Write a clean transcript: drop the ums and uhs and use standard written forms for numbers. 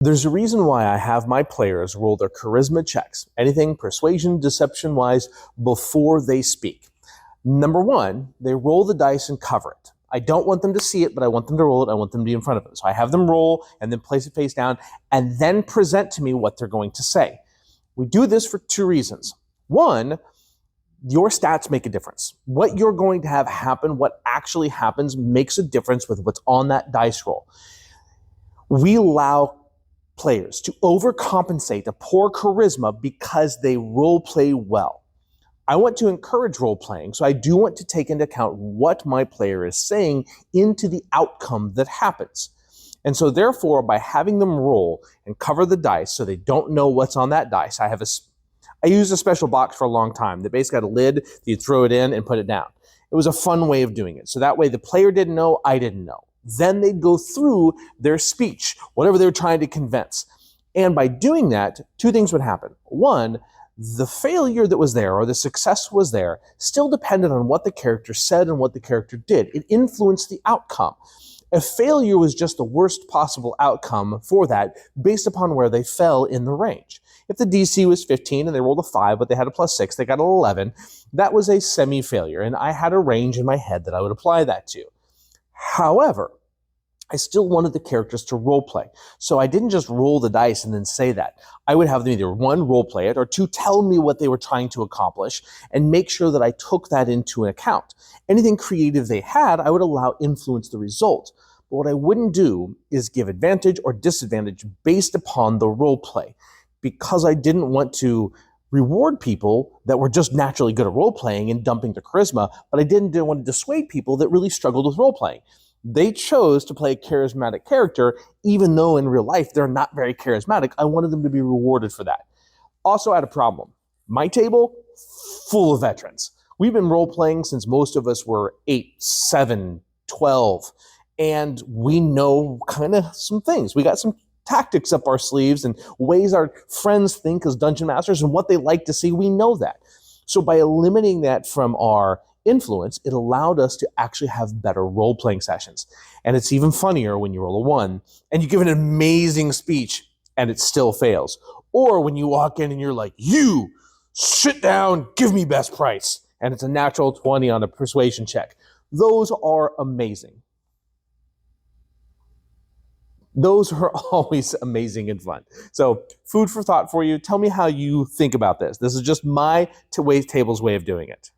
There's a reason why I have my players roll their charisma checks, anything persuasion, deception wise, before they speak. Number one, they roll the dice and cover it. I don't want them to see it, but I want them to roll it. I want them to be in front of them. So I have them roll and then place it face down and then present to me what they're going to say. We do this for two reasons. One, your stats make a difference. What you're going to have happen, what actually happens, makes a difference with what's on that dice roll. We allow players to overcompensate a poor charisma because they role play well. I want to encourage role playing, so I do want to take into account what my player is saying into the outcome that happens. And so therefore, by having them roll and cover the dice so they don't know what's on that dice, I used a special box for a long time that basically had a lid that you throw it in and put it down. It was a fun way of doing it. So that way the player didn't know, I didn't know. Then they'd go through their speech, whatever they were trying to convince. And by doing that, two things would happen. One, the failure that was there or the success was there still depended on what the character said and what the character did. It influenced the outcome. A failure was just the worst possible outcome for that based upon where they fell in the range. If the DC was 15 and they rolled a 5, but they had a +6, they got an 11, that was a semi-failure, and I had a range in my head that I would apply that to. However, I still wanted the characters to role play. So I didn't just roll the dice and then say that. I would have them either one, role play it, or two, tell me what they were trying to accomplish and make sure that I took that into account. Anything creative they had, I would allow influence the result. But what I wouldn't do is give advantage or disadvantage based upon the role play, because I didn't want to reward people that were just naturally good at role playing and dumping the charisma, but I didn't want to dissuade people that really struggled with role playing. They chose to play a charismatic character, even though in real life they're not very charismatic. I wanted them to be rewarded for that. Also, I had a problem. My table, full of veterans. We've been role playing since most of us were 8, 7, 12, and we know kind of some things. We got some tactics up our sleeves and ways our friends think as dungeon masters and what they like to see. We know that. So by eliminating that from our influence, it allowed us to actually have better role-playing sessions. And it's even funnier when you roll a 1 and you give an amazing speech and it still fails. Or when you walk in and you're like, you, sit down, give me best price. And it's a natural 20 on a persuasion check. Those are amazing. Those are always amazing and fun. So food for thought for you. Tell me how you think about this. This is just my table's way of doing it.